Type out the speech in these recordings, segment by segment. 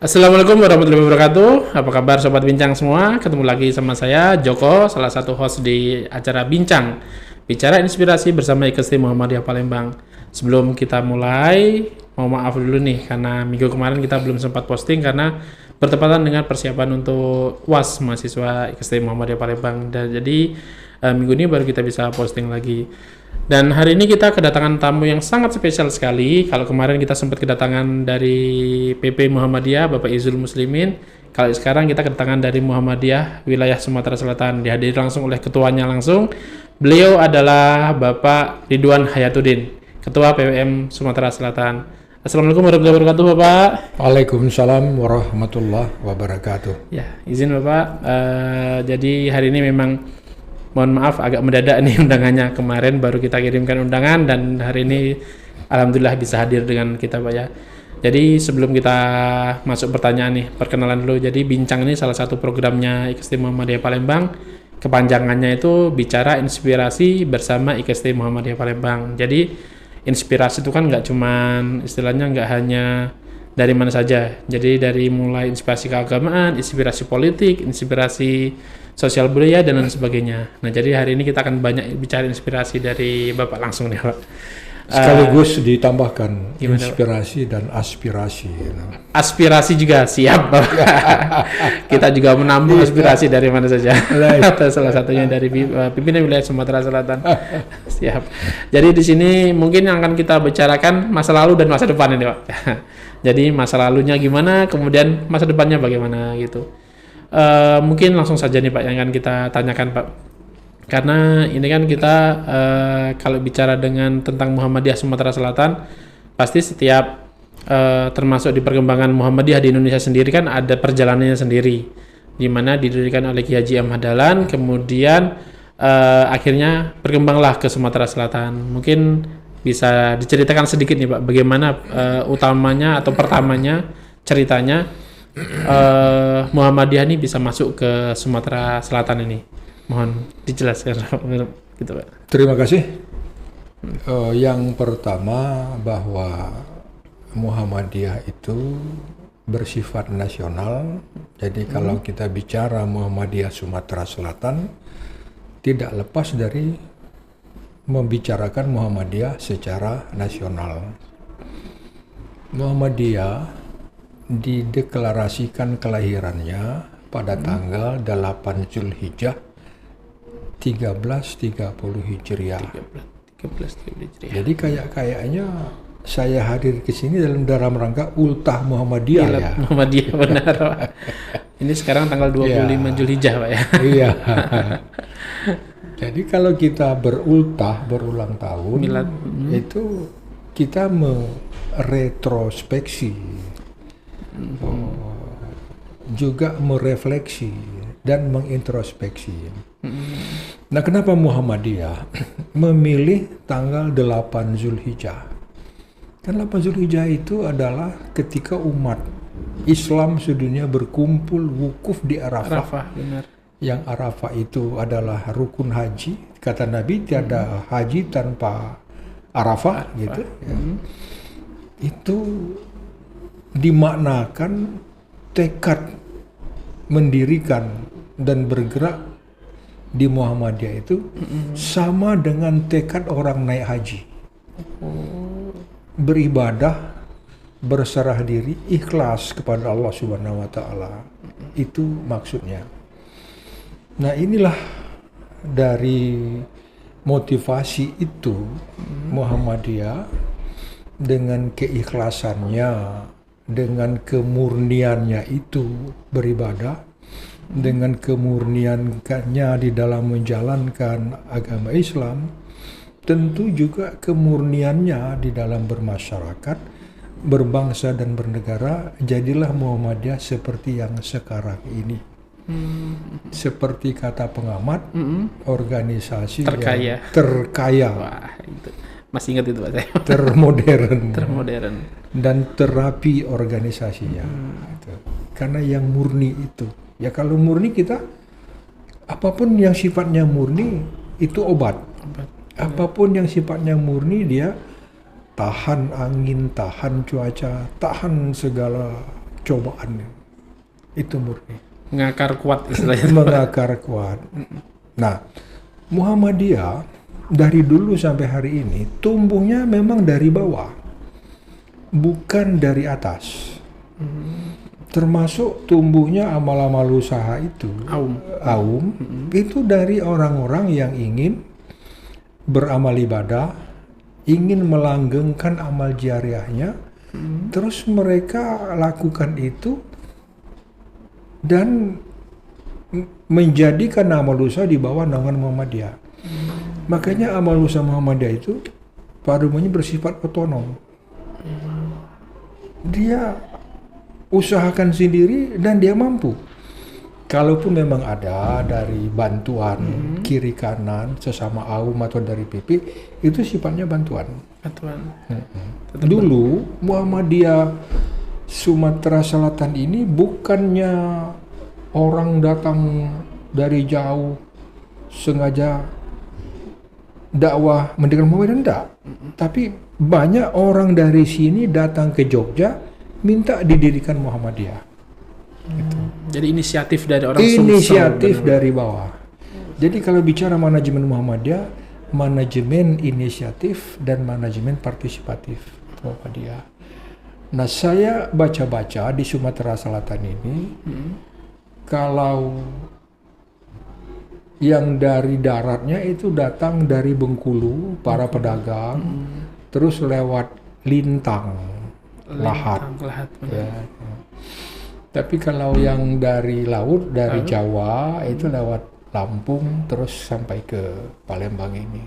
Assalamualaikum warahmatullahi wabarakatuh. Apa kabar sobat bincang semua? Ketemu lagi sama saya Joko, salah satu host di acara Bincang Bicara Inspirasi bersama IKST Muhammadiyah Palembang. Sebelum kita mulai, mau maaf dulu nih karena minggu kemarin kita belum sempat posting karena bertepatan dengan persiapan untuk UAS mahasiswa IKST Muhammadiyah Palembang. Dan jadi minggu ini baru kita bisa posting lagi. Dan hari ini kita kedatangan tamu yang sangat spesial sekali. Kalau kemarin kita sempat kedatangan dari PP Muhammadiyah, Bapak Izul Muslimin. Kalau sekarang kita kedatangan dari Muhammadiyah wilayah Sumatera Selatan. Dihadiri langsung oleh ketuanya langsung. Beliau adalah Bapak Ridwan Hayatuddin, Ketua PWM Sumatera Selatan. Assalamualaikum warahmatullahi wabarakatuh, Bapak. Waalaikumsalam warahmatullahi wabarakatuh. Ya, izin Bapak. Jadi hari ini memang mohon maaf agak mendadak nih undangannya, kemarin baru kita kirimkan undangan dan hari ini alhamdulillah bisa hadir dengan kita Pak ya. Jadi sebelum kita masuk pertanyaan nih, perkenalan dulu. Jadi Bincang ini salah satu programnya IKST Muhammadiyah Palembang. Kepanjangannya itu Bicara Inspirasi bersama IKST Muhammadiyah Palembang. Jadi inspirasi itu kan nggak cuman istilahnya nggak hanya dari mana saja. Jadi dari mulai inspirasi keagamaan, inspirasi politik, inspirasi sosial budaya dan lain sebagainya. Nah, jadi hari ini kita akan banyak bicara inspirasi dari Bapak langsung nih, Pak. Sekaligus ditambahkan gimana, inspirasi dan aspirasi. Aspirasi juga siap, Bapak. Kita juga menambah aspirasi dari mana saja. Atau salah satunya dari pimpinan wilayah Sumatera Selatan. Siap. Jadi di sini mungkin yang akan kita bicarakan masa lalu dan masa depan ini, Pak. Jadi masa lalunya gimana, kemudian masa depannya bagaimana gitu. Mungkin langsung saja nih Pak yang akan kita tanyakan Pak, karena ini kan kita kalau bicara dengan tentang Muhammadiyah Sumatera Selatan pasti setiap termasuk di perkembangan Muhammadiyah di Indonesia sendiri kan ada perjalanannya sendiri, di mana didirikan oleh Kiai Haji Ahmad Dahlan, kemudian akhirnya berkembanglah ke Sumatera Selatan. Mungkin bisa diceritakan sedikit nih Pak bagaimana utamanya atau pertamanya ceritanya Muhammadiyah ini bisa masuk ke Sumatera Selatan ini. Mohon dijelaskan gitu Pak. Terima kasih. Yang pertama bahwa Muhammadiyah itu bersifat nasional. Jadi kalau kita bicara Muhammadiyah Sumatera Selatan tidak lepas dari membicarakan Muhammadiyah secara nasional. Muhammadiyah dideklarasikan kelahirannya pada tanggal 8 Zulhijjah 1330 Hijriah. 13 Hijriah. Jadi kayaknya saya hadir ke sini dalam rangka ultah Muhammadiyah ya. Muhammadiyah benar Pak. Ini sekarang tanggal 25 Zulhijjah Pak ya. Iya. Jadi kalau kita berulang tahun Milad. itu kita meretrospeksi, juga merefleksi dan mengintrospeksi. Nah, kenapa Muhammadiyah memilih tanggal 8 Zulhijjah? Kan 8 Zulhijjah itu adalah ketika umat Islam sedunia berkumpul wukuf di Arafah. Benar. Yang Arafah itu adalah rukun haji. Kata Nabi, tiada haji tanpa Arafah. Gitu. Ya. Itu dimaknakan tekad mendirikan dan bergerak di Muhammadiyah itu sama dengan tekad orang naik haji. Beribadah, berserah diri, ikhlas kepada Allah Subhanahu wa taala. Itu maksudnya. Nah, inilah dari motivasi itu Muhammadiyah dengan keikhlasannya, dengan kemurniannya itu beribadah, dengan kemurniannya di dalam menjalankan agama Islam, tentu juga kemurniannya di dalam bermasyarakat, berbangsa dan bernegara, jadilah Muhammadiyah seperti yang sekarang ini. Seperti kata pengamat, organisasi terkaya. yang terkaya. Wah, itu. Masih ingat itu Pak saya. Termodern. Dan terapi organisasinya. Gitu. Karena yang murni itu. Ya kalau murni kita, apapun yang sifatnya murni itu obat. Apapun yang sifatnya murni dia tahan angin, tahan cuaca, tahan segala cobaan. Itu murni. Ngakar kuat istilahnya. Mengakar kuat. Nah, Muhammadiyah dari dulu sampai hari ini tumbuhnya memang dari bawah, bukan dari atas. Termasuk tumbuhnya amal-amal usaha itu, aum, itu dari orang-orang yang ingin beramal ibadah, ingin melanggengkan amal jariahnya, terus mereka lakukan itu dan menjadikan amal usaha di bawah naungan Muhammadiyah. Makanya amal usaha Muhammadiyah itu pada umumnya bersifat otonom. Dia usahakan sendiri dan dia mampu. Kalaupun memang ada dari bantuan kiri kanan sesama aum atau dari PP, itu sifatnya bantuan. Dulu Muhammadiyah Sumatera Selatan ini bukannya orang datang dari jauh sengaja dakwah mendirikan Muhammadiyah, enggak. Tapi banyak orang dari sini datang ke Jogja minta didirikan Muhammadiyah. Gitu. Jadi inisiatif dari orang Inisiatif dari bawah. Jadi kalau bicara manajemen Muhammadiyah, manajemen inisiatif dan manajemen partisipatif Muhammadiyah. Nah, saya baca-baca di Sumatera Selatan ini, kalau yang dari daratnya itu datang dari Bengkulu, para pedagang, terus lewat Lintang, Lahat. Ya. Tapi kalau yang dari laut, dari Jawa, itu lewat Lampung, terus sampai ke Palembang ini.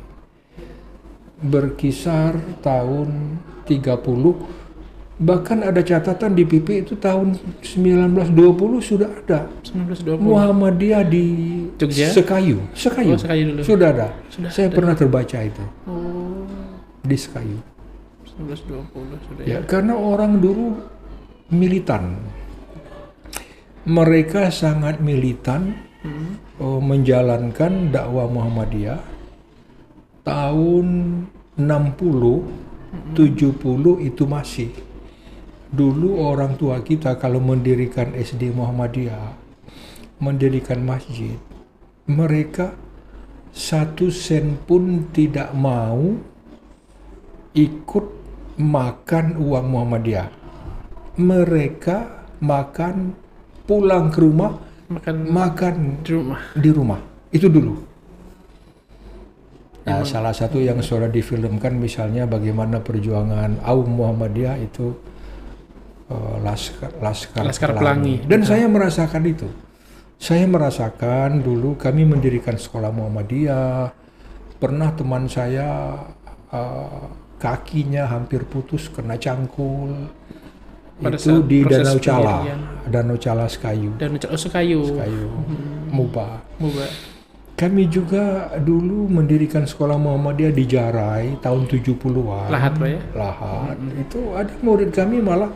Berkisar tahun 30, bahkan ada catatan di PP itu tahun 1920 sudah ada. 1920. Muhammadiyah di Jogja? Sekayu. Sekayu dulu. Sudah ada. Saya pernah terbaca itu. Di Sekayu. 1920 sudah ya. Karena orang dulu militan. Mereka sangat militan menjalankan dakwah Muhammadiyah. Tahun 60, 70 itu masih. Dulu orang tua kita kalau mendirikan SD Muhammadiyah, mendirikan masjid, mereka 1 sen pun tidak mau ikut makan uang Muhammadiyah. Mereka makan pulang ke rumah, makan di rumah. Itu dulu. Nah, salah satu yang sudah difilmkan misalnya bagaimana perjuangan Aum Muhammadiyah itu Laskar Pelangi. Dan saya merasakan itu. Saya merasakan dulu kami mendirikan sekolah Muhammadiyah. Pernah teman saya kakinya hampir putus kena cangkul. Itu di Danau Cala Sekayu. Sekayu. Muba. Kami juga dulu mendirikan sekolah Muhammadiyah di Jarai tahun 70-an. Lahat, Pak ya? Lahat. Itu ada murid kami malah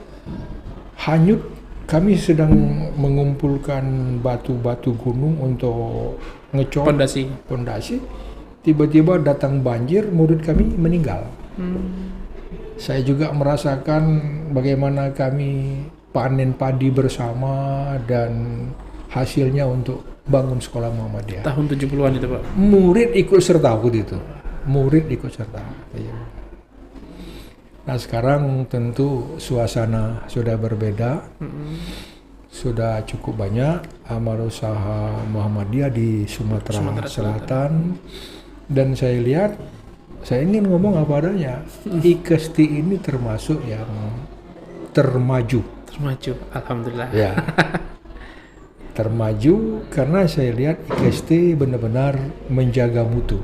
hanyut. Kami sedang mengumpulkan batu-batu gunung untuk ngecor pondasi. Tiba-tiba datang banjir, murid kami meninggal. Saya juga merasakan bagaimana kami panen padi bersama dan hasilnya untuk bangun sekolah Muhammadiyah. Tahun 70-an itu, Pak? Murid ikut serta waktu itu. Murid ikut serta. Nah, sekarang tentu suasana sudah berbeda. Sudah cukup banyak amal usaha Muhammadiyah di Sumatera Selatan. Dan saya lihat, saya ingin ngomong apa adanya. IKST ini termasuk yang termaju. Alhamdulillah. Ya. Termaju karena saya lihat IKST benar-benar menjaga mutu.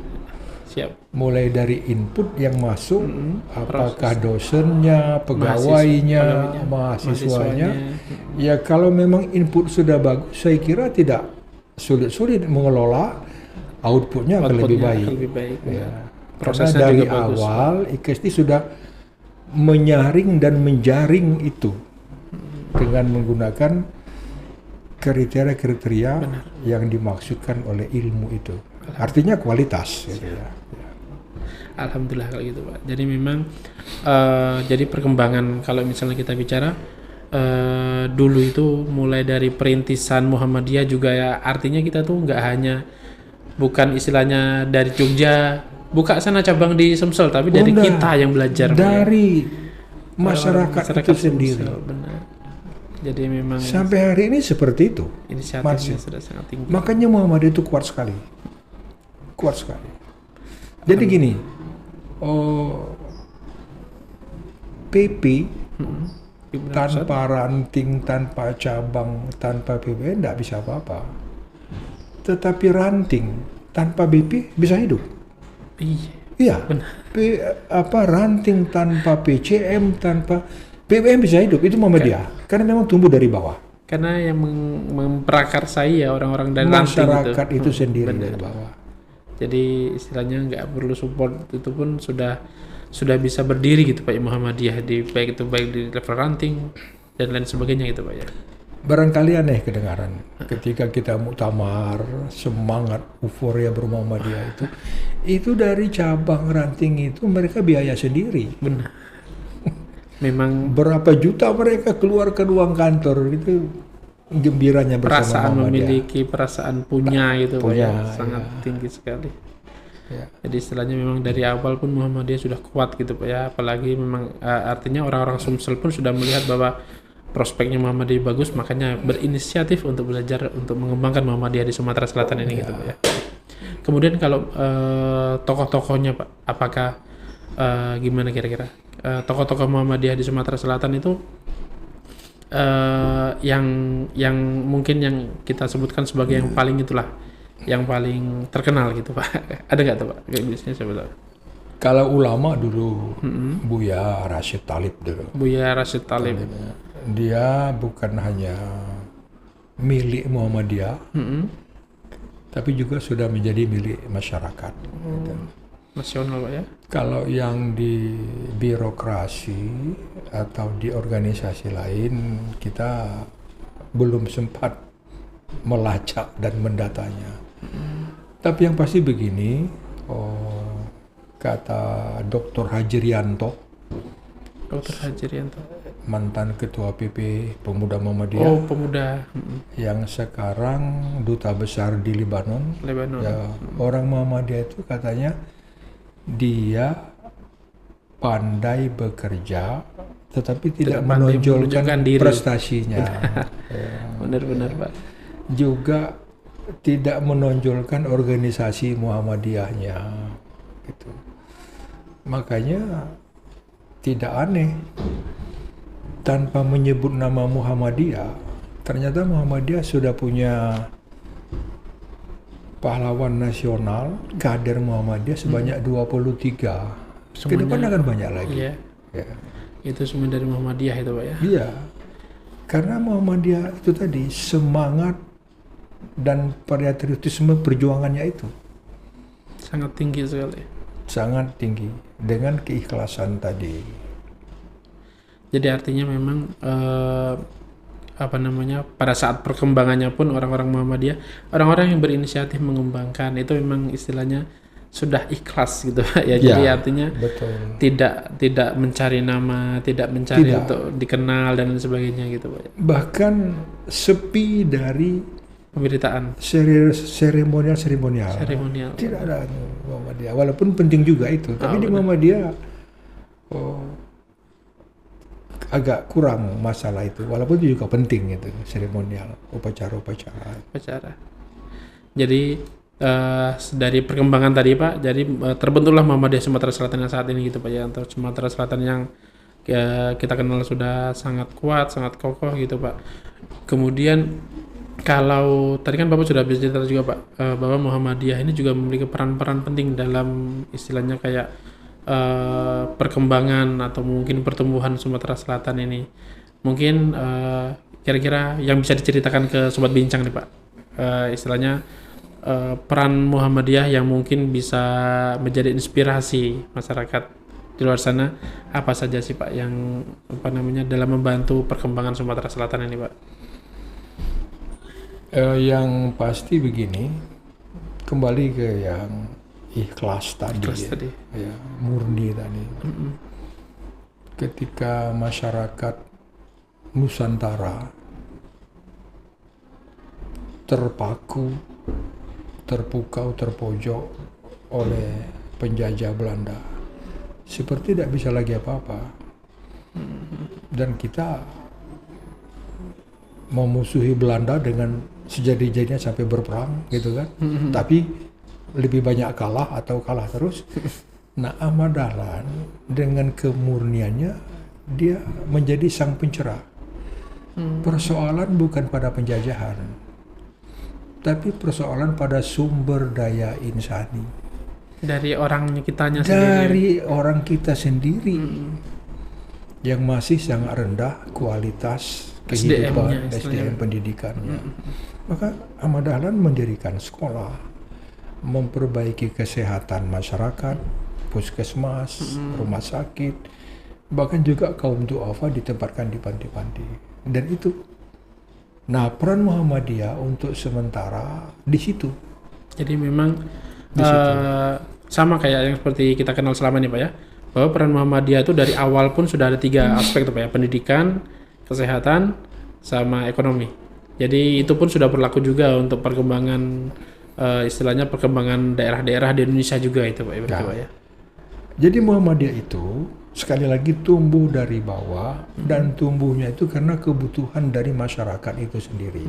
Siap. Mulai dari input yang masuk, apakah dosennya, pegawainya, mahasiswanya. Ya kalau memang input sudah bagus, saya kira tidak sulit-sulit mengelola. Outputnya akan lebih baik. Ya. Karena dari awal IKST sudah menyaring dan menjaring itu dengan menggunakan kriteria-kriteria yang dimaksudkan oleh ilmu itu. Artinya kualitas. Gitu ya. Alhamdulillah kalau gitu, Pak. Jadi memang jadi perkembangan kalau misalnya kita bicara dulu itu mulai dari perintisan Muhammadiyah juga ya, artinya kita tuh nggak hanya bukan istilahnya dari Jogja buka sana cabang di Sumsel, tapi dari kita yang belajar dari masyarakat itu sendiri. Benar. Jadi memang sampai hari ini seperti itu. Inisiatifnya sudah sangat tinggi. Makanya Muhammadiyah itu kuat sekali. Jadi gini, PP tanpa ranting, tanpa cabang, tanpa BPN tidak bisa apa-apa. Tetapi ranting tanpa BP bisa hidup. Iya. Ranting tanpa PCM, tanpa BPM bisa hidup. Itu Muhammadiyah. Karena memang tumbuh dari bawah. Karena yang memprakarsai ya orang-orang dari masyarakat itu sendiri dari bawah. Jadi istilahnya nggak perlu support, itu pun sudah bisa berdiri gitu Pak Muhammadiyah, baik di level ranting dan lain sebagainya gitu Pak ya. Barangkali aneh kedengaran ketika kita muktamar, semangat euforia bermuhammadiyah itu dari cabang ranting itu mereka biaya sendiri. Benar. Memang berapa juta mereka keluarkan uang kantor itu, gembiranya bersama perasaan memiliki, perasaan punya gitu Pak ya, sangat tinggi sekali. Ya. Jadi istilahnya memang dari awal pun Muhammadiyah sudah kuat gitu Pak ya, apalagi memang artinya orang-orang Sumsel pun sudah melihat bahwa prospeknya Muhammadiyah bagus, makanya berinisiatif untuk belajar untuk mengembangkan Muhammadiyah di Sumatera Selatan ini gitu Pak ya. Kemudian kalau tokoh-tokohnya Pak, apakah gimana kira-kira tokoh-tokoh Muhammadiyah di Sumatera Selatan itu yang mungkin yang kita sebutkan sebagai yang paling itulah, yang paling terkenal gitu Pak. Ada nggak tuh Pak? Kayak biasanya siapa tahu? Kalau ulama dulu, Buya Rashid Talib dulu. Buya Rashid Talib. Dia bukan hanya milik Muhammadiyah, tapi juga sudah menjadi milik masyarakat. Nasional Pak ya? Kalau yang di birokrasi atau di organisasi lain, kita belum sempat melacak dan mendatanya. Tapi yang pasti begini, kata Dr. Hajrianto, mantan ketua PP Pemuda Muhammadiyah. Oh, pemuda. Yang sekarang duta besar di Lebanon. Ya, orang Muhammadiyah itu katanya dia pandai bekerja, tetapi tidak menonjolkan diri. Prestasinya. Benar-benar Pak. Juga tidak menonjolkan organisasi Muhammadiyahnya, gitu. Makanya tidak aneh tanpa menyebut nama Muhammadiyah, ternyata Muhammadiyah sudah punya pahlawan nasional, kader Muhammadiyah sebanyak 23. Ke depan akan banyak lagi. Iya. Ya. Itu semua dari Muhammadiyah itu Pak ya? Iya. Karena Muhammadiyah itu tadi semangat dan patriotisme perjuangannya itu sangat tinggi sekali. Sangat tinggi dengan keikhlasan tadi. Jadi artinya memang pada saat perkembangannya pun orang-orang Muhammadiyah, orang-orang yang berinisiatif mengembangkan itu memang istilahnya sudah ikhlas gitu Pak ya. Jadi artinya betul. tidak mencari nama, tidak mencari untuk dikenal dan sebagainya gitu Pak. Bahkan sepi dari pemberitaan seremonial. Tidak ada Muhammadiyah, walaupun penting juga itu, tapi di Muhammadiyah agak kurang masalah itu, walaupun itu juga penting itu, seremonial, upacara. Jadi dari perkembangan tadi Pak, jadi terbentuklah Muhammadiyah Sumatera Selatan yang saat ini gitu Pak ya, untuk Sumatera Selatan yang kita kenal sudah sangat kuat, sangat kokoh gitu Pak. Kemudian kalau tadi kan Bapak sudah bercerita juga Pak, bahwa Muhammadiyah ini juga memiliki peran-peran penting dalam istilahnya kayak perkembangan atau mungkin pertumbuhan Sumatera Selatan ini. Mungkin kira-kira yang bisa diceritakan ke Sobat Bincang nih Pak, istilahnya peran Muhammadiyah yang mungkin bisa menjadi inspirasi masyarakat di luar sana, apa saja sih Pak yang dalam membantu perkembangan Sumatera Selatan ini Pak? Yang pasti begini, kembali ke yang ikhlas tadi. Ya, murni tadi. Ketika masyarakat Nusantara terpaku, terpukau, terpojok oleh penjajah Belanda. Seperti tidak bisa lagi apa-apa. Dan kita memusuhi Belanda dengan sejadi-jadinya sampai berperang gitu kan. Tapi lebih banyak kalah atau kalah terus. Nah, Ahmad Dahlan dengan kemurniannya dia menjadi sang pencerah. Persoalan bukan pada penjajahan, tapi persoalan pada sumber daya insani. Dari orangnya kitanya Dari sendiri. orang kita sendiri yang masih sangat rendah kualitas kehidupan, SDM pendidikannya. Maka Ahmad Dahlan mendirikan sekolah, memperbaiki kesehatan masyarakat, puskesmas, rumah sakit, bahkan juga kaum duafa ditempatkan di panti-panti. Dan itu, nah peran Muhammadiyah untuk sementara di situ. Jadi memang sama kayak yang seperti kita kenal selama ini Pak ya, bahwa peran Muhammadiyah itu dari awal pun sudah ada 3 aspek tuh Pak ya, pendidikan, kesehatan, sama ekonomi. Jadi itu pun sudah berlaku juga untuk perkembangan istilahnya perkembangan daerah-daerah di Indonesia juga itu Pak ya, Pak ya. Jadi Muhammadiyah itu sekali lagi tumbuh dari bawah dan tumbuhnya itu karena kebutuhan dari masyarakat itu sendiri.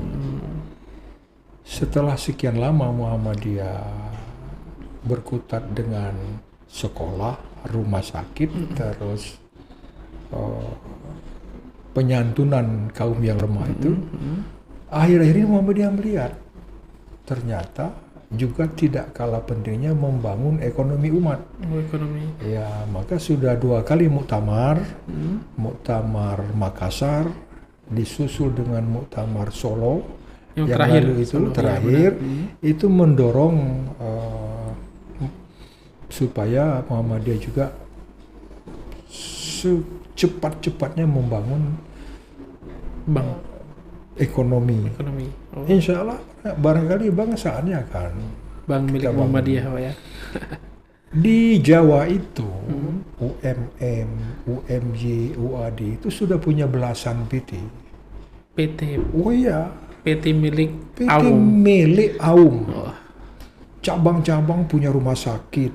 Setelah sekian lama Muhammadiyah berkutat dengan sekolah, rumah sakit, terus penyantunan kaum yang lemah itu, akhir-akhir ini Muhammadiyah melihat ternyata juga tidak kalah pentingnya membangun ekonomi umat. Ekonomi. Ya, maka sudah 2 kali muktamar, muktamar Makassar, disusul dengan muktamar Solo, yang terakhir lalu itu Solo, terakhir itu mendorong supaya Muhammadiyah juga secepat-cepatnya membangun ekonomi. Insya Allah barangkali saatnya akan bank milik Muhammadiyah Pak ya. Di Jawa itu UMM, UMJ, UAD itu sudah punya belasan PT. Oh iya, PT milik PT Aum. milik Aum. Cabang-cabang punya rumah sakit.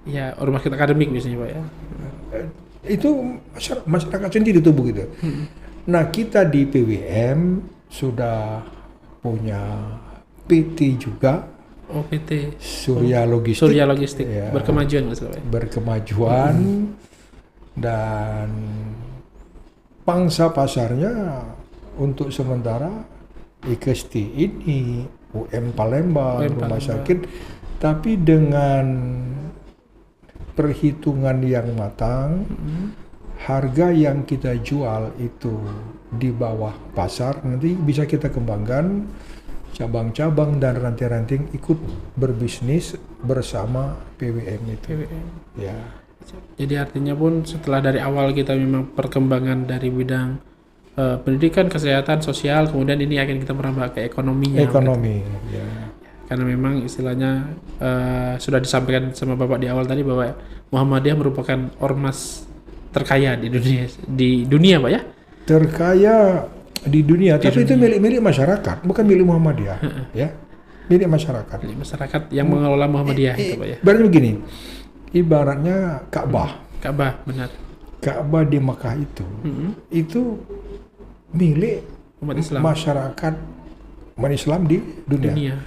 Ya, rumah sakit akademik biasanya Pak ya. Itu masyarakat sendiri tuh begitu. Nah, kita di PWM sudah punya PT juga. Oh, PT Surya Logistik. Surya Logistik. Ya, berkemajuan Mas Pak. Berkemajuan dan pangsa pasarnya untuk sementara IKST ini, UM Palembang, rumah sakit, tapi dengan perhitungan yang matang, harga yang kita jual itu di bawah pasar, nanti bisa kita kembangkan cabang-cabang dan ranting-ranting ikut berbisnis bersama PWM itu. Ya. Jadi artinya pun setelah dari awal kita memang perkembangan dari bidang pendidikan, kesehatan, sosial, kemudian ini akan kita merambah ke ekonominya. Ekonomi, ya. Karena memang istilahnya sudah disampaikan sama Bapak di awal tadi bahwa Muhammadiyah merupakan ormas terkaya di dunia Pak ya? Terkaya di dunia, tapi itu milik masyarakat, bukan milik Muhammadiyah. Ya, milik masyarakat. Milik masyarakat yang mengelola Muhammadiyah itu Pak ya? Berarti begini, ibaratnya Ka'bah. Ka'bah, benar. Ka'bah di Makkah itu milik umat Islam. Masyarakat umat Islam di dunia.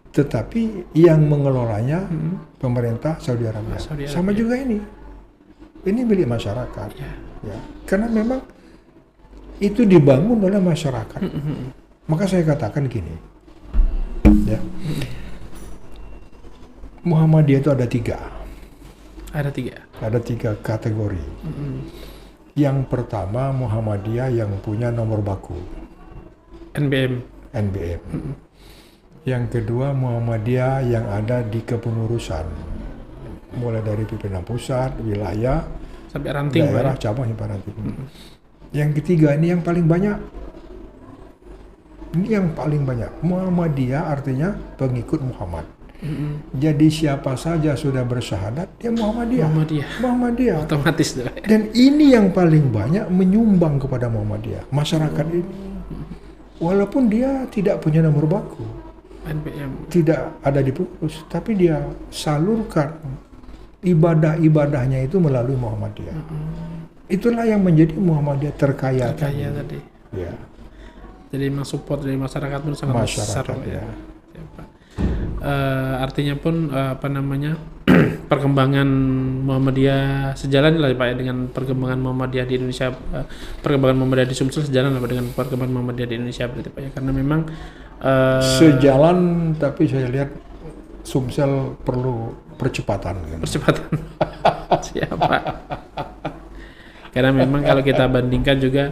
Tetapi yang mengelolanya pemerintah Saudi Arabia. Sama juga ini milik masyarakat. Ya. Karena memang itu dibangun oleh masyarakat. Maka saya katakan gini, ya, Muhammadiyah itu ada 3. Ada 3 kategori. Yang pertama Muhammadiyah yang punya nomor baku, NBM. Yang kedua Muhammadiyah yang ada di kepengurusan, mulai dari pimpinan pusat, wilayah, sampai ranting, daerah, cabang, hingga ranting. Yang ketiga ini yang paling banyak. Ini yang paling banyak. Muhammadiyah artinya pengikut Muhammad. Jadi siapa saja sudah bersyahadat dia Muhammadiyah. Otomatis. Dan ini yang paling banyak menyumbang kepada Muhammadiyah, masyarakat ini. Walaupun dia tidak punya nomor baku, NPM tidak ada di pengurus, tapi dia salurkan ibadah-ibadahnya itu melalui Muhammadiyah. Itulah yang menjadi Muhammadiyah terkaya tadi. Ya. Jadi memang support dari masyarakat pun sangat besar ya. Artinya pun perkembangan Muhammadiyah sejalan lah Pak ya, dengan perkembangan Muhammadiyah di Indonesia, perkembangan Muhammadiyah di Sumsel sejalan lah dengan perkembangan Muhammadiyah di Indonesia berarti Pak ya, karena memang sejalan, tapi saya lihat Sumsel perlu percepatan. Siapa? Karena memang kalau kita bandingkan juga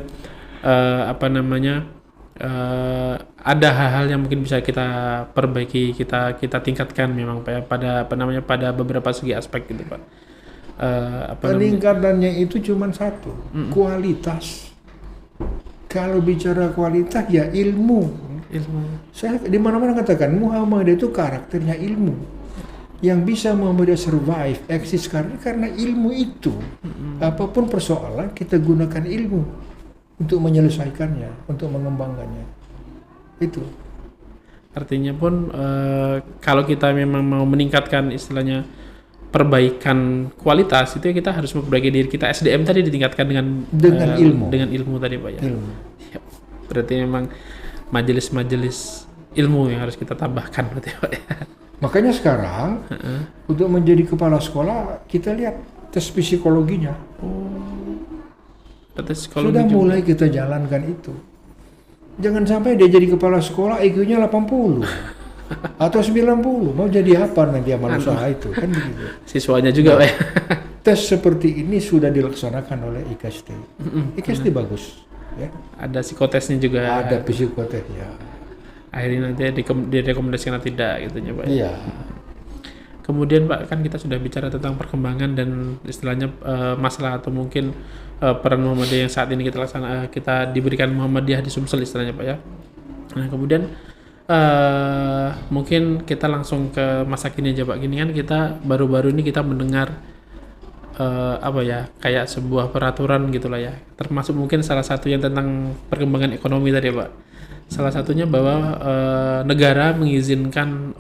ada hal-hal yang mungkin bisa kita perbaiki, kita tingkatkan memang Pak, pada beberapa segi aspek gitu Pak. Peningkatannya itu cuma satu, kualitas. Kalau bicara kualitas ya ilmu. Saya di mana-mana katakan Muhammadiyah itu karakternya ilmu. Yang bisa Muhammadiyah survive, eksis karena ilmu itu. Apapun persoalan kita gunakan ilmu untuk menyelesaikannya, untuk mengembangkannya. Itu. Artinya pun kalau kita memang mau meningkatkan istilahnya perbaikan kualitas, itu kita harus memperbaiki diri kita. SDM tadi ditingkatkan dengan ilmu. Dengan ilmu tadi Pak ya. Ilmu. Berarti memang majelis-majelis ilmu yang harus kita tambahkan berarti Pak ya. Makanya sekarang untuk menjadi kepala sekolah kita lihat tes psikologinya. Sudah mulai kita jalankan itu. Jangan sampai dia jadi kepala sekolah IQ-nya 80 atau 90. Mau jadi apa nanti amal usaha itu, kan begitu. Siswanya juga Pak. Tes seperti ini sudah dilaksanakan oleh IKST. IKST bagus ya. Ada psikotesnya juga. Ada psikotesnya. Akhirnya nanti direkomendasikan atau tidak gitu ya Pak. Iya. Kemudian Pak, kan kita sudah bicara tentang perkembangan dan istilahnya masalah atau mungkin peran Muhammadiyah yang saat ini kita diberikan Muhammadiyah di Sumsel istilahnya Pak ya. Nah kemudian mungkin kita langsung ke masa kini aja Pak. Gini kan kita baru-baru ini kita mendengar kayak sebuah peraturan gitulah ya. Termasuk mungkin salah satu yang tentang perkembangan ekonomi tadi Pak. Salah satunya bahwa negara mengizinkan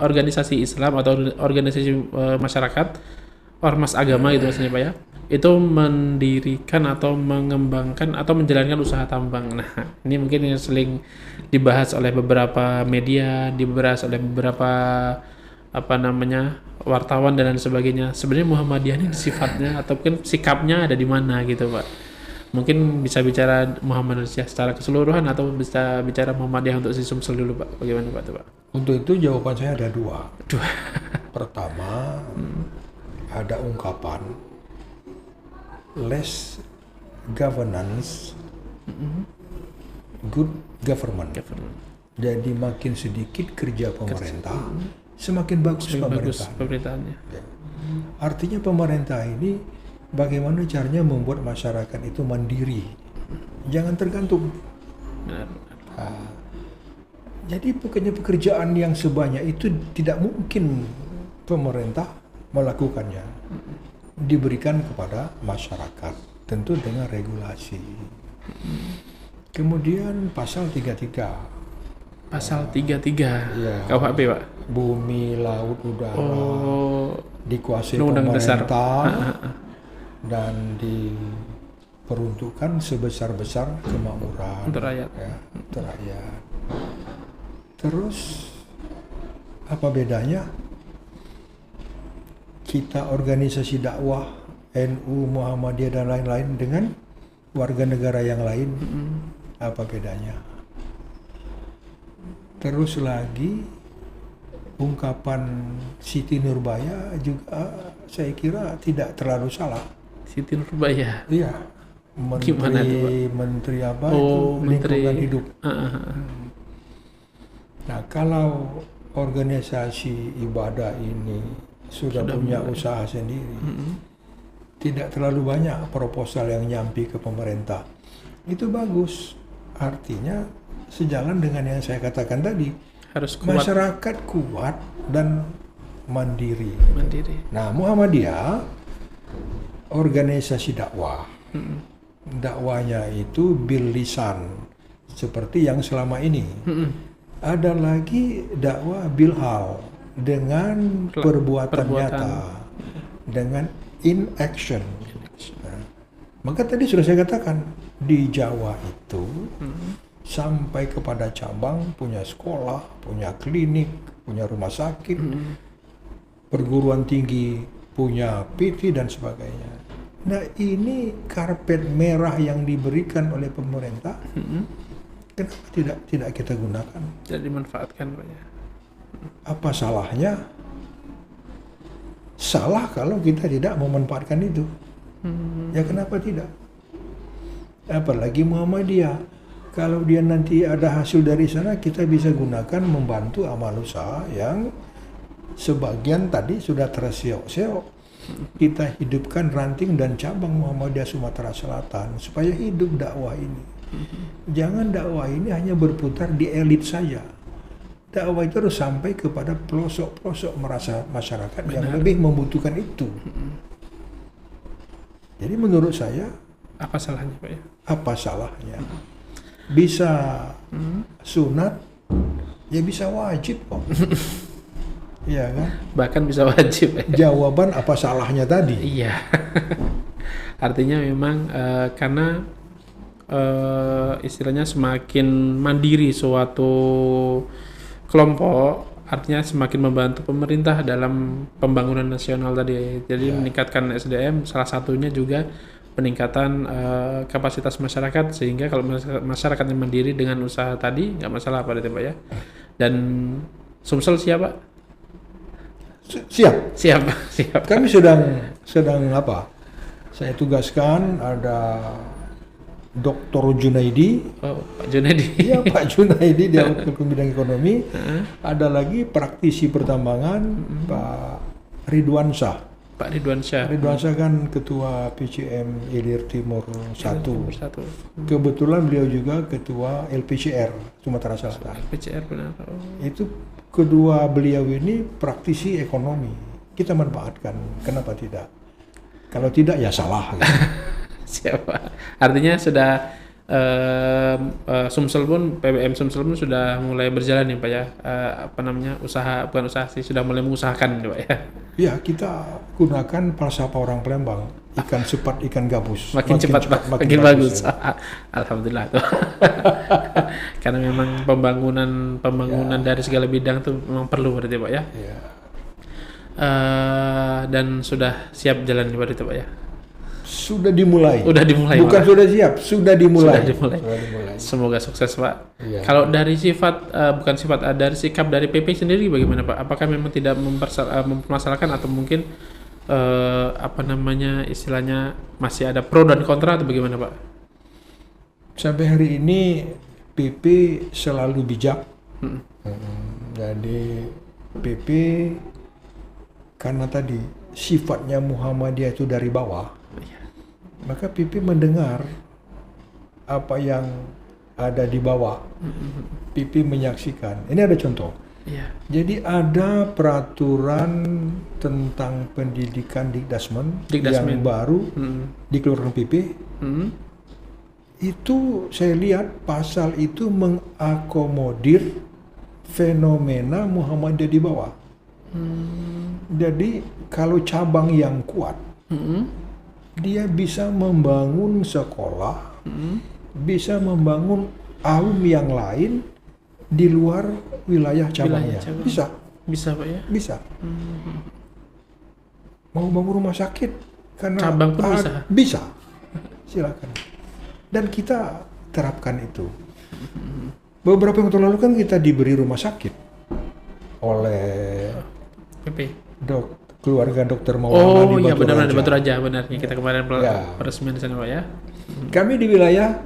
organisasi Islam atau organisasi masyarakat, ormas agama gitu maksudnya Pak ya, itu mendirikan atau mengembangkan atau menjalankan usaha tambang. Nah ini mungkin yang sering dibahas oleh beberapa media, dibahas oleh beberapa wartawan dan lain sebagainya. Sebenarnya Muhammadiyah ini sifatnya ataupun sikapnya ada di mana gitu Pak. Mungkin bisa bicara Muhammadiyah secara keseluruhan atau bisa bicara Muhammadiyah untuk si Sumsel dulu Pak. Bagaimana Pak itu Pak? Untuk itu jawaban saya ada dua. Pertama, ada ungkapan less governance, good government. Jadi makin sedikit kerja pemerintah, semakin bagus pemerintahannya. Ya. Artinya pemerintah ini bagaimana caranya membuat masyarakat itu mandiri, jangan tergantung. Jadi pekerjaan yang sebanyak itu tidak mungkin pemerintah melakukannya, diberikan kepada masyarakat, tentu dengan regulasi. Kemudian pasal 33. Pasal 33 ya, KUHP Pak. Bumi, laut, udara dikuasai pemerintah dan diperuntukkan sebesar-besar kemakmuran untuk rakyat. Ya, untuk rakyat. Terus apa bedanya kita organisasi dakwah NU, Muhammadiyah dan lain-lain dengan warga negara yang lain? Apa bedanya? Terus lagi ungkapan Siti Nurbaya juga saya kira tidak terlalu salah. Siti Nurbaya. Iya. Menteri apa itu? Lingkungan hidup. Nah, kalau organisasi ibadah ini sudah punya usaha sendiri, tidak terlalu banyak proposal yang nyampi ke pemerintah, itu bagus. Artinya sejalan dengan yang saya katakan tadi, harus kuat. Masyarakat kuat dan mandiri. Mandiri. Nah, Muhammadiyah organisasi dakwah. Dakwanya itu bil lisan seperti yang selama ini. Ada lagi dakwah bil hal dengan perbuatan nyata, dengan in action. Nah, maka tadi sudah saya katakan di Jawa itu sampai kepada cabang punya sekolah, punya klinik, punya rumah sakit, perguruan tinggi, punya PT dan sebagainya. Nah, ini karpet merah yang diberikan oleh pemerintah. Kenapa tidak kita gunakan? Tidak dimanfaatkan, Pak ya. Apa salahnya? Salah kalau kita tidak memanfaatkan itu. Ya kenapa tidak? Apalagi Muhammadiyah. Kalau dia nanti ada hasil dari sana, kita bisa gunakan membantu amal usaha yang sebagian tadi sudah terseok-seok. Kita hidupkan ranting dan cabang Muhammadiyah Sumatera Selatan supaya hidup dakwah ini. Jangan dakwah ini hanya berputar di elit saja. Dakwah itu harus sampai kepada pelosok-pelosok masyarakat yang lebih membutuhkan itu. Jadi menurut saya, apa salahnya, Pak ya? Apa salahnya? Bisa sunat, ya bisa wajib kok. Iya kan? Bahkan bisa wajib. Jawaban apa salahnya tadi? Iya. Artinya memang karena istilahnya semakin mandiri suatu kelompok, artinya semakin membantu pemerintah dalam pembangunan nasional tadi. Jadi meningkatkan SDM, salah satunya juga peningkatan kapasitas masyarakat, sehingga kalau masyarakat yang mandiri dengan usaha tadi nggak masalah Pak ya. Dan Sumsel siapa? Siap. Kami sedang apa? Saya tugaskan ada Dr. Junaidi. Oh, Pak Junaidi. Iya, Pak Junaidi dia bidang ekonomi. Ada lagi praktisi pertambangan Pak Ridwan Syah. Pak Ridwan Syah. Ridwan Syah kan ketua PCM Ilir Timur 1. Kebetulan beliau juga ketua LPCR Sumatera Selatan. LPCR benar. Oh. Itu kedua beliau ini praktisi ekonomi. Kita manfaatkan. Kenapa tidak? Kalau tidak ya salah. Gitu. Siapa? Artinya sudah Sumsel pun, PBM Sumsel pun sudah mulai berjalan nih Pak ya, bukan usaha sih, sudah mulai mengusahakan nih Pak ya. Ya, kita gunakan falsafah orang Palembang, ikan cepat ikan gabus. Makin cepat makin bagus. Ya. Alhamdulillah tuh. Karena memang pembangunan dari segala bidang tuh memang perlu berarti Pak ya. Dan sudah siap jalan berarti Pak ya. Sudah dimulai. Bukan Pak. Sudah siap, sudah dimulai. Semoga sukses Pak. Ya. Kalau dari dari sikap dari PP sendiri bagaimana Pak? Apakah memang tidak mempermasalahkan atau mungkin istilahnya masih ada pro dan kontra atau bagaimana Pak? Sampai hari ini PP selalu bijak. Jadi PP karena tadi sifatnya Muhammadiyah itu dari bawah. Maka PP mendengar apa yang ada di bawah. PP menyaksikan. Ini ada contoh. Jadi ada peraturan tentang pendidikan Dikdasmen yang baru dikeluarkan PP. Itu saya lihat pasal itu mengakomodir fenomena Muhammadiyah di bawah. Jadi kalau cabang yang kuat, dia bisa membangun sekolah, bisa membangun aum yang lain di luar wilayah cabangnya. Bisa Pak ya? Bisa. Mau bangun rumah sakit karena cabang pun bisa. Silakan. Dan kita terapkan itu. Beberapa waktu lalu kan kita diberi rumah sakit oleh keluarga Dokter Maulana di Batu Raja. Oh iya benar di Batu Raja, benar. Kita kemarin peresmian di sana Pak ya. Kami di wilayah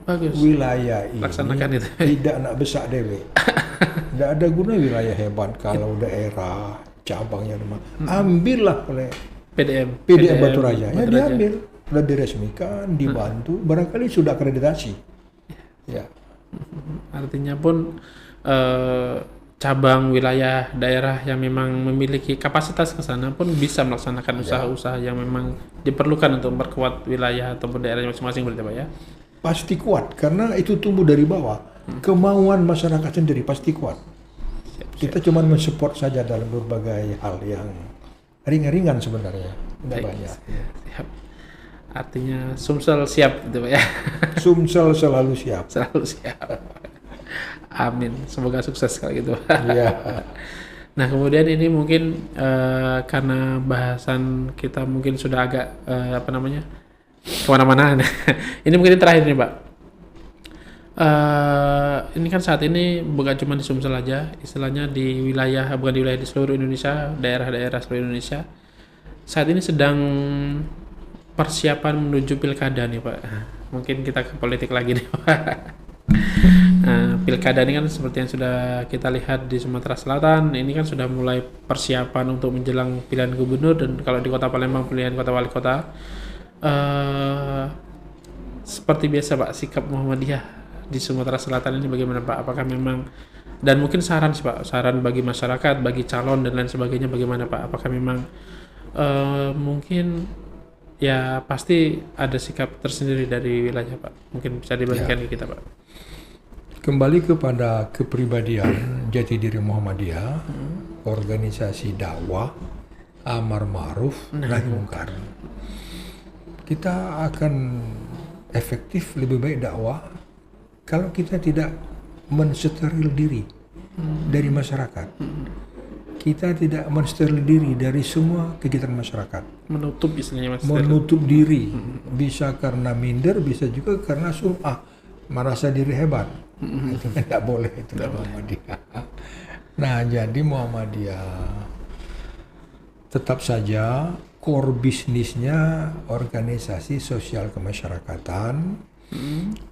bagus. Wilayah ini laksanakan itu. Tidak nak besak dewe. Tidak ada guna wilayah hebat kalau daerah cabangnya ambillah oleh PDM Batu Raja. Ya diambil, sudah diresmikan, dibantu, barangkali sudah akreditasi. Ya. Artinya pun cabang wilayah daerah yang memang memiliki kapasitas ke sana pun bisa melaksanakan usaha-usaha yang memang diperlukan untuk memperkuat wilayah ataupun daerahnya masing-masing berarti Pak ya? Pasti kuat karena itu tumbuh dari bawah. Kemauan masyarakat sendiri pasti kuat. Kita cuma mensupport saja dalam berbagai hal yang ringan-ringan sebenarnya, tidak banyak. Siap. Artinya Sumsel siap gitu Pak ya? Sumsel selalu siap. Selalu siap. Amin. Semoga sukses kalau gitu. Iya. Nah kemudian ini mungkin karena bahasan kita mungkin sudah agak kemana-mana. Ini mungkin terakhir nih Pak. Ini kan saat ini bukan cuma di Sumsel aja, istilahnya di wilayah, bukan di wilayah, di seluruh Indonesia, daerah-daerah seluruh Indonesia saat ini sedang persiapan menuju pilkada nih Pak. Mungkin kita ke politik lagi nih Pak. Nah, pilkada ini kan seperti yang sudah kita lihat di Sumatera Selatan, ini kan sudah mulai persiapan untuk menjelang pilihan gubernur, dan kalau di Kota Palembang pilihan kota wali kota. Seperti biasa Pak, sikap Muhammadiyah di Sumatera Selatan ini bagaimana Pak? Apakah memang, dan mungkin saran sih Pak, saran bagi masyarakat, bagi calon dan lain sebagainya bagaimana Pak? Apakah memang mungkin ya pasti ada sikap tersendiri dari wilayah Pak? Mungkin bisa dibagikan ke kita Pak. Kembali kepada kepribadian jati diri Muhammadiyah, organisasi dakwah, amar ma'ruf, nahi mungkar. Kita akan efektif lebih baik dakwah kalau kita tidak mensteril diri dari masyarakat. Kita tidak mensteril diri dari semua kegiatan masyarakat. Menutup istilahnya Mas. Menutup diri. Bisa karena minder, bisa juga karena sum'ah, merasa diri hebat. Itu tidak boleh, itu Muhammadiyah. Nah, jadi Muhammadiyah tetap saja core bisnisnya organisasi sosial kemasyarakatan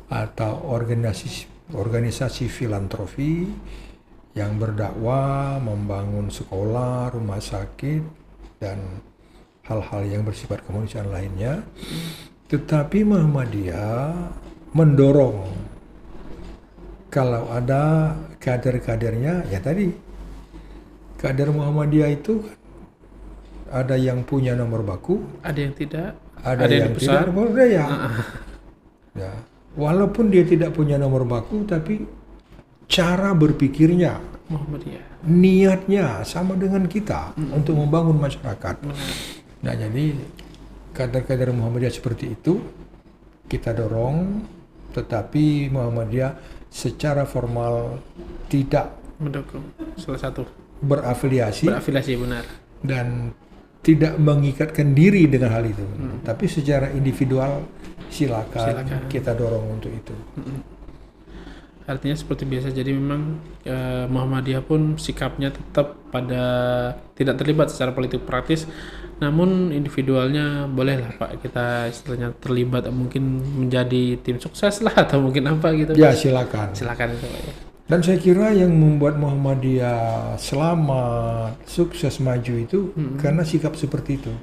atau organisasi filantropi yang berdakwah, membangun sekolah, rumah sakit, dan hal-hal yang bersifat kemanusiaan lainnya. Tetapi Muhammadiyah mendorong kalau ada kader-kadernya, ya tadi kader Muhammadiyah itu ada yang punya nomor baku, ada yang tidak, ada yang tidak boleh ya. Ya, walaupun dia tidak punya nomor baku, tapi cara berpikirnya, Muhammadiyah, niatnya sama dengan kita untuk membangun masyarakat. Nah, jadi kader-kader Muhammadiyah seperti itu kita dorong, tetapi Muhammadiyah secara formal tidak mendukung salah satu berafiliasi benar, dan tidak mengikatkan diri dengan hal itu. Tapi secara individual silakan kita dorong untuk itu. Artinya seperti biasa, jadi memang Muhammadiyah pun sikapnya tetap pada tidak terlibat secara politik praktis, namun individualnya bolehlah Pak kita istilahnya terlibat, mungkin menjadi tim sukses lah atau mungkin apa gitu. Ya silakan itu Pak ya. Dan saya kira yang membuat Muhammadiyah selamat, sukses, maju itu karena sikap seperti itu.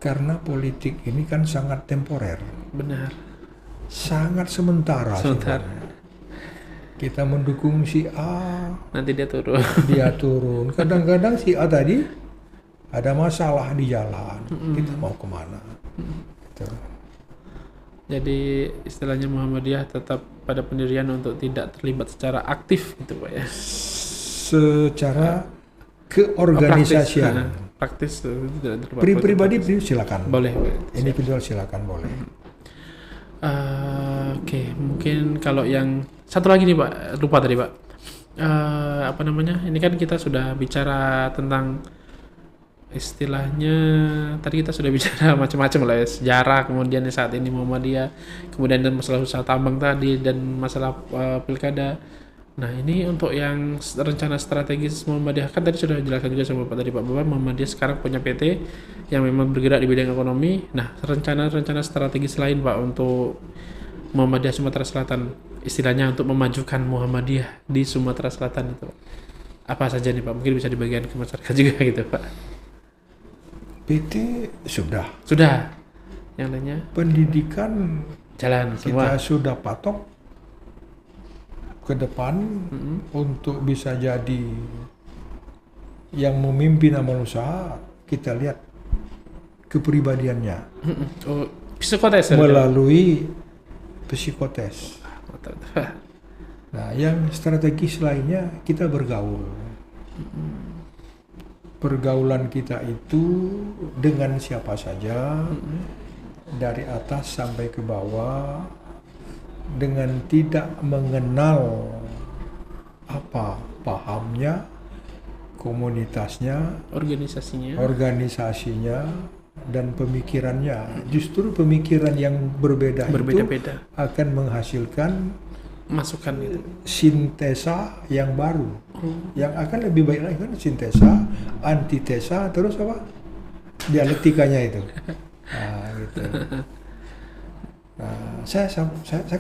Karena politik ini kan sangat temporer. Benar. Sangat sementara. Kita mendukung si A, nanti dia turun. Dia turun. Kadang-kadang si A tadi ada masalah di jalan. Kita mau kemana? Gitu. Jadi istilahnya Muhammadiyah tetap pada pendirian untuk tidak terlibat secara aktif gitu Pak ya. Secara keorganisasian. Praktis tidak terlibat. Pribadi silakan. Boleh. Individual silakan boleh. Oke, mungkin kalau yang satu lagi nih Pak, lupa tadi Pak. Ini kan kita sudah bicara tentang istilahnya, tadi kita sudah bicara macam-macam lah ya, sejarah, kemudian saat ini Muhammadiyah, kemudian dan masalah usaha tambang tadi, dan masalah pilkada. Nah ini untuk yang rencana strategis Muhammadiyah, kan tadi sudah dijelaskan juga sama Pak tadi Pak, bahwa Muhammadiyah sekarang punya PT yang memang bergerak di bidang ekonomi. Nah rencana strategis lain Pak untuk Muhammadiyah Sumatera Selatan, istilahnya untuk memajukan Muhammadiyah di Sumatera Selatan itu apa saja nih Pak? Mungkin bisa dibagikan ke masyarakat juga gitu Pak. PT sudah. Yang lainnya? Pendidikan jalan semua. Kita sudah patok. ke depan untuk bisa jadi yang memimpin amal usaha, kita lihat kepribadiannya psikotes melalui psikotes. Nah, yang strategis lainnya kita bergaul. Pergaulan kita itu dengan siapa saja, dari atas sampai ke bawah, dengan tidak mengenal apa pahamnya, komunitasnya, organisasinya, dan pemikirannya. Justru pemikiran yang berbeda itu akan menghasilkan masukan itu, sintesa yang baru, yang akan lebih baik lagi kan, sintesa, antitesa, terus apa? Dialektikanya itu. Nah, gitu. Nah, saya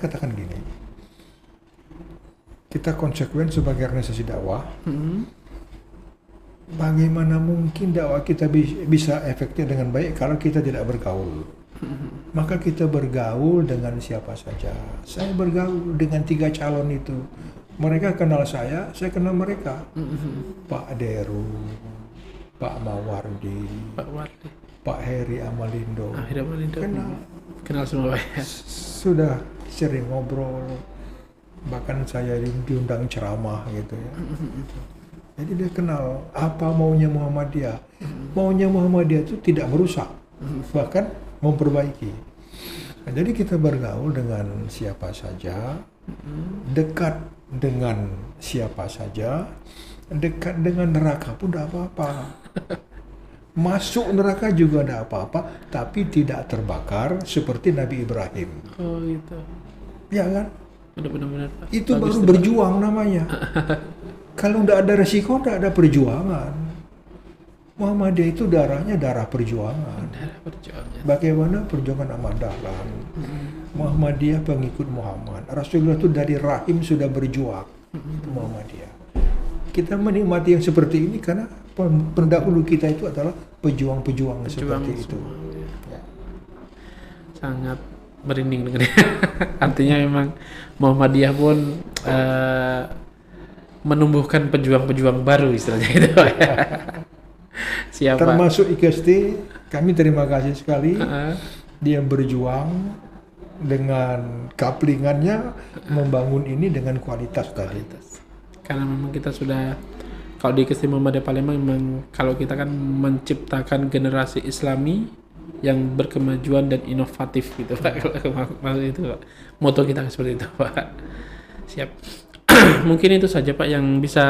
katakan gini, kita konsekuen sebagai organisasi dakwah. Bagaimana mungkin dakwah kita bisa efektif dengan baik kalau kita tidak bergaul? Maka kita bergaul dengan siapa saja. Saya bergaul dengan 3 calon itu. Mereka kenal saya kenal mereka. Pak Deru, Pak Mawardi, Pak Heri Amalindo. Kenal semua ya. Sudah sering ngobrol. Bahkan saya diundang ceramah gitu ya. Jadi dia kenal apa maunya Muhammadiyah. Maunya Muhammadiyah itu tidak merusak, bahkan memperbaiki. Nah, jadi kita bergaul dengan siapa saja, dekat dengan siapa saja, dekat dengan neraka pun tidak apa-apa. Masuk neraka juga tidak apa-apa, tapi tidak terbakar seperti Nabi Ibrahim. Oh gitu. Ya kan? Benar-benar. Itu baru berjuang namanya. Kalau tidak ada resiko, tidak ada perjuangan. Muhammadiyah itu darahnya darah perjuangan. Bagaimana perjuangan Ahmad Dahlan? Muhammadiyah pengikut Muhammad. Rasulullah itu dari rahim sudah berjuang. Itu Muhammadiyah. Kita menikmati yang seperti ini karena pendahulu kita itu adalah pejuang-pejuang seperti itu. Ya. Sangat merinding dengannya. Artinya memang Muhammadiyah pun menumbuhkan pejuang-pejuang baru istilahnya itu. Siapa? Termasuk IKST, kami terima kasih sekali. Dia berjuang dengan kaplingannya membangun ini dengan kualitas tadi. Karena memang kita sudah, kalau di IKST Muhammadiyah Palembang memang kalau kita kan menciptakan generasi Islami yang berkemajuan dan inovatif gitu Pak. Maksud itu Pak. Moto kita seperti itu Pak. Siap. Mungkin itu saja Pak yang bisa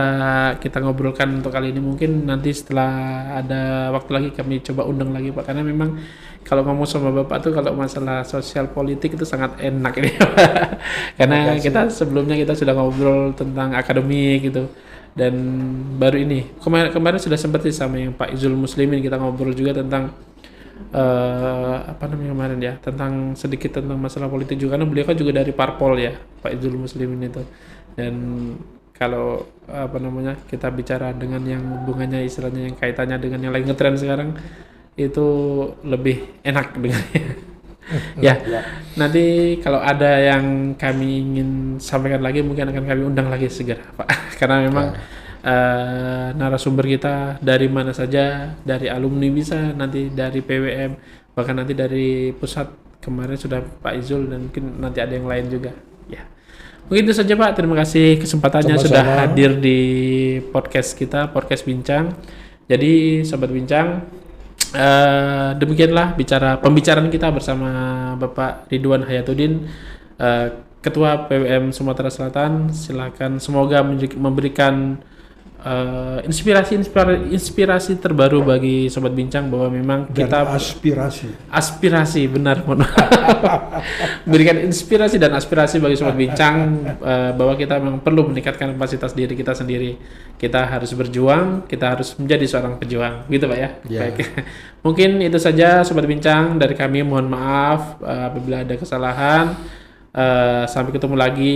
kita ngobrolkan untuk kali ini. Mungkin nanti setelah ada waktu lagi kami coba undang lagi Pak, karena memang kalau ngomong sama Bapak tuh kalau masalah sosial politik itu sangat enak ini Pak. Karena kita sebelumnya kita sudah ngobrol tentang akademik gitu, dan baru ini kemarin sudah sempat sih sama yang Pak Izul Muslimin kita ngobrol juga tentang apa namanya kemarin ya, tentang sedikit tentang masalah politik juga, karena beliau kan juga dari parpol ya Pak Izul Muslimin itu. Dan kalau apa namanya kita bicara dengan yang hubungannya istilahnya yang kaitannya dengan yang lagi ngetren sekarang itu lebih enak dengannya. Ya, nanti kalau ada yang kami ingin sampaikan lagi mungkin akan kami undang lagi segera Pak. Karena memang narasumber kita dari mana saja, dari alumni bisa, nanti dari PWM, bahkan nanti dari pusat kemarin sudah Pak Izul, dan mungkin nanti ada yang lain juga. Ya. Mungkin itu saja Pak, terima kasih kesempatannya. Sama-sama. Sudah hadir di podcast kita, podcast Bincang. Jadi Sobat Bincang, demikianlah pembicaraan kita bersama Bapak Ridwan Hayatuddin, Ketua PWM Sumatera Selatan. Silakan, semoga memberikan inspirasi terbaru bagi Sobat Bincang bahwa memang kita aspirasi benar berikan inspirasi dan aspirasi bagi Sobat Bincang bahwa kita memang perlu meningkatkan kapasitas diri kita sendiri. Kita harus berjuang, kita harus menjadi seorang pejuang, gitu Pak ya. Baik. Mungkin itu saja Sobat Bincang dari kami, mohon maaf apabila ada kesalahan. Sampai ketemu lagi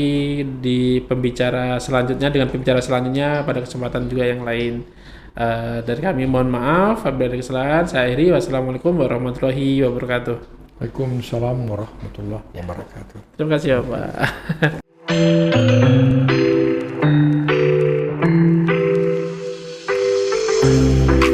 di pembicara selanjutnya dengan pembicara selanjutnya pada kesempatan juga yang lain. Dari kami mohon maaf apabila ada kesalahan. Saya akhiri, wassalamualaikum warahmatullahi wabarakatuh. Waalaikumsalam warahmatullahi wabarakatuh. Terima kasih Bapak. Thank you.